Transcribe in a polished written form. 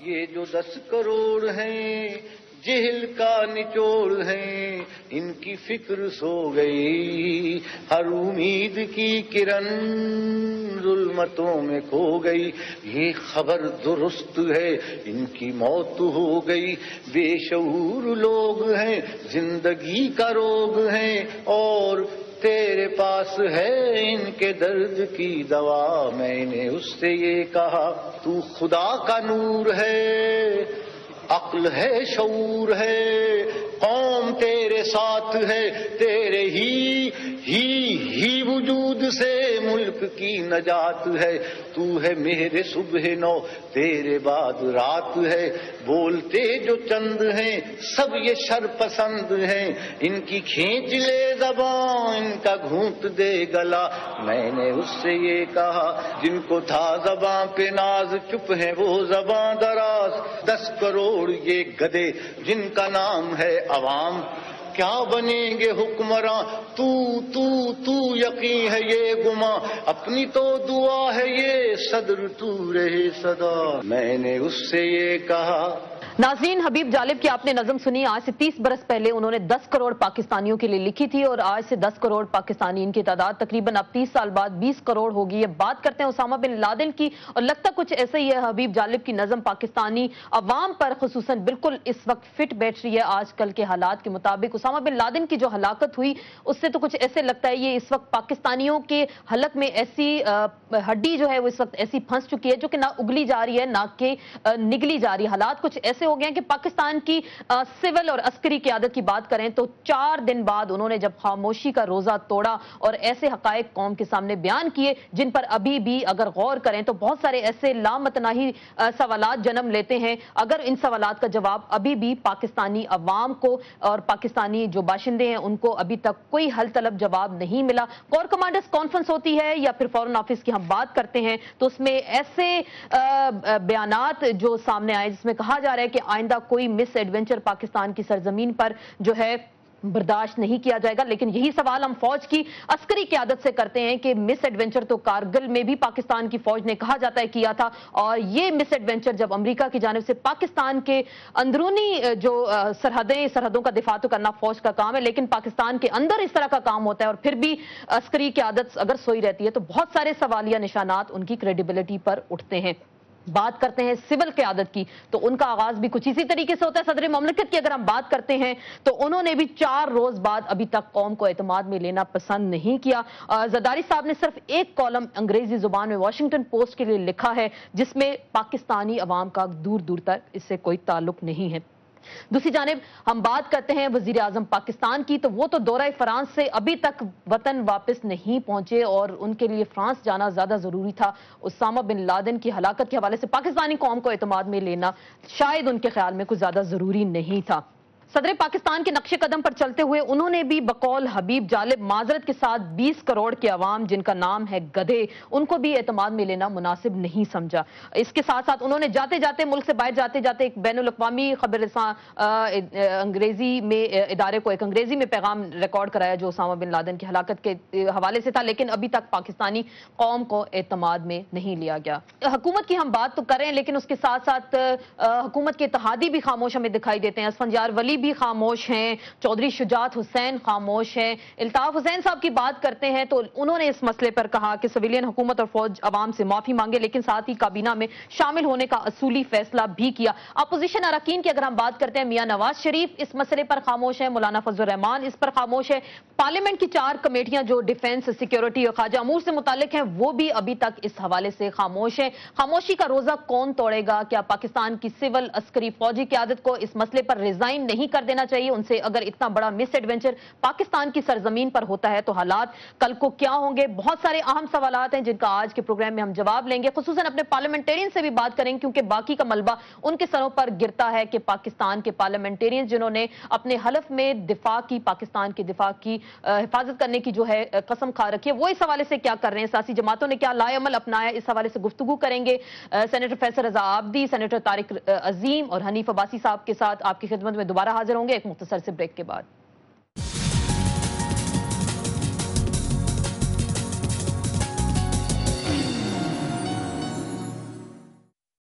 یہ جو 10 کروڑ ہیں جہل کا نچوڑ ہیں، ان کی فکر سو گئی، ہر امید کی کرن ظلمتوں میں کھو گئی، یہ خبر درست ہے ان کی موت ہو گئی، بے شعور لوگ ہیں زندگی کا روگ ہیں، اور تیرے پاس ہے ان کے درد کی دوا۔ میں نے اس سے یہ کہا تو خدا کا نور ہے، عقل ہے، شعور ہے، قوم تیرے ساتھ ہے، تیرے ہی وجود سے ملک کی نجات ہے، تو ہے میرے صبح نو، تیرے بعد رات ہے، بولتے جو چند ہیں سب یہ شر پسند ہیں، ان کی کھینچ لے زبان، ان کا گھونٹ دے گلا۔ میں نے اس سے یہ کہا جن کو تھا زباں پہ ناز، چپ ہیں وہ زباں دراز، 10 کروڑ یہ گدھے جن کا نام ہے عوام، کیا بنیں گے حکمراں، تو یقین ہے یہ گماں، اپنی تو دعا ہے یہ صدر تو رہے صدا۔ میں نے اس سے یہ کہا۔ ناظرین، حبیب جالب کی آپ نے نظم سنی۔ آج سے 30 برس پہلے انہوں نے 10 کروڑ پاکستانیوں کے لیے لکھی تھی، اور آج سے 10 کروڑ پاکستانی، ان کی تعداد تقریباً اب 30 سال بعد 20 کروڑ ہوگی۔ یہ بات کرتے ہیں اسامہ بن لادن کی، اور لگتا کچھ ایسا ہی ہے حبیب جالب کی نظم پاکستانی عوام پر خصوصاً بالکل اس وقت فٹ بیٹھ رہی ہے آج کل کے حالات کے مطابق۔ اسامہ بن لادن کی جو ہلاکت ہوئی اس سے تو کچھ ایسے لگتا ہے یہ اس وقت پاکستانیوں کے حلق میں ایسی ہڈی جو ہے وہ اس وقت ایسی پھنس چکی ہے جو کہ نہ اگلی جا رہی ہے نہ کہ نگلی جا رہی ہے۔ حالات کچھ ایسے ہو گئے ہیں کہ پاکستان کی سول اور عسکری قیادت کی بات کریں تو 4 دن بعد انہوں نے جب خاموشی کا روزہ توڑا اور ایسے حقائق قوم کے سامنے بیان کیے جن پر ابھی بھی اگر غور کریں تو بہت سارے ایسے لامتناہی سوالات جنم لیتے ہیں، اگر ان سوالات کا جواب ابھی بھی پاکستانی عوام کو اور پاکستانی جو باشندے ہیں ان کو ابھی تک کوئی حل طلب جواب نہیں ملا۔ کور کمانڈرز کانفرنس ہوتی ہے یا پھر فورن آفس کی ہم بات کرتے ہیں تو اس میں ایسے بیانات جو سامنے آئے جس میں کہا جا رہا ہے کہ آئندہ کوئی مس ایڈونچر پاکستان کی سرزمین پر جو ہے برداشت نہیں کیا جائے گا، لیکن یہی سوال ہم فوج کی عسکری قیادت سے کرتے ہیں کہ مس ایڈونچر تو کارگل میں بھی پاکستان کی فوج نے کہا جاتا ہے کیا تھا، اور یہ مس ایڈونچر جب امریکہ کی جانب سے پاکستان کے اندرونی جو سرحدوں کا دفاع تو کرنا فوج کا کام ہے، لیکن پاکستان کے اندر اس طرح کا کام ہوتا ہے اور پھر بھی عسکری قیادت اگر سوئی رہتی ہے تو بہت سارے سوالیہ نشانات ان کی کریڈیبلٹی پر اٹھتے ہیں۔ بات کرتے ہیں سول قیادت کی تو ان کا آغاز بھی کچھ اسی طریقے سے ہوتا ہے۔ صدر مملکت کی اگر ہم بات کرتے ہیں تو انہوں نے بھی 4 روز بعد ابھی تک قوم کو اعتماد میں لینا پسند نہیں کیا۔ زرداری صاحب نے صرف ایک کالم انگریزی زبان میں واشنگٹن پوسٹ کے لیے لکھا ہے جس میں پاکستانی عوام کا دور دور تک اس سے کوئی تعلق نہیں ہے۔ دوسری جانب ہم بات کرتے ہیں وزیر اعظم پاکستان کی تو وہ تو دورہ فرانس سے ابھی تک وطن واپس نہیں پہنچے اور ان کے لیے فرانس جانا زیادہ ضروری تھا۔ اسامہ بن لادن کی ہلاکت کے حوالے سے پاکستانی قوم کو اعتماد میں لینا شاید ان کے خیال میں کچھ زیادہ ضروری نہیں تھا۔ صدر پاکستان کے نقش قدم پر چلتے ہوئے انہوں نے بھی بقول حبیب جالب معذرت کے ساتھ 20 کروڑ کے عوام جن کا نام ہے گدھے ان کو بھی اعتماد میں لینا مناسب نہیں سمجھا۔ اس کے ساتھ ساتھ انہوں نے جاتے جاتے ملک سے باہر جاتے جاتے ایک بین الاقوامی خبر رساں انگریزی میں ادارے کو ایک انگریزی میں پیغام ریکارڈ کرایا جو اسامہ بن لادن کی ہلاکت کے حوالے سے تھا، لیکن ابھی تک پاکستانی قوم کو اعتماد میں نہیں لیا گیا۔ حکومت کی ہم بات تو کریں لیکن اس کے ساتھ ساتھ حکومت کے اتحادی بھی خاموش ہمیں دکھائی دیتے ہیں۔ اسفندیار ولی بھی خاموش ہیں، چودھری شجاعت حسین خاموش ہیں۔ الطاف حسین صاحب کی بات کرتے ہیں تو انہوں نے اس مسئلے پر کہا کہ سویلین حکومت اور فوج عوام سے معافی مانگے لیکن ساتھ ہی کابینہ میں شامل ہونے کا اصولی فیصلہ بھی کیا۔ اپوزیشن اراکین کی اگر ہم بات کرتے ہیں میاں نواز شریف اس مسئلے پر خاموش ہیں، مولانا فضل الرحمان اس پر خاموش ہے، پارلیمنٹ کی 4 کمیٹیاں جو ڈیفنس، سیکیورٹی اور خواجہ امور سے متعلق ہیں وہ بھی ابھی تک اس حوالے سے خاموش ہیں۔ خاموشی کا روزہ کون توڑے گا؟ کیا پاکستان کی سول عسکری فوجی قیادت کو اس مسئلے پر ریزائن نہیں کر دینا چاہیے؟ ان سے اگر اتنا بڑا مس ایڈونچر پاکستان کی سرزمین پر ہوتا ہے تو حالات کل کو کیا ہوں گے؟ بہت سارے اہم سوالات ہیں جن کا آج کے پروگرام میں ہم جواب لیں گے، خصوصاً اپنے پارلیمنٹرین سے بھی بات کریں کیونکہ باقی کا ملبہ ان کے سروں پر گرتا ہے کہ پاکستان کے پارلیمنٹرین جنہوں نے اپنے حلف میں دفاع کی، پاکستان کے دفاع کی حفاظت کرنے کی جو ہے قسم کھا رکھی ہے، وہ اس حوالے سے کیا کر رہے ہیں، سیاسی جماعتوں نے کیا لائے عمل اپنایا، اس حوالے سے گفتگو کریں گے۔ سینیٹر فیصل رضا عابدی، سینیٹر طارق عظیم اور حنیف عباسی صاحب کے ساتھ آپ کی خدمت میں دوبارہ حاضر ہوں گے ایک مختصر سے بریک کے بعد۔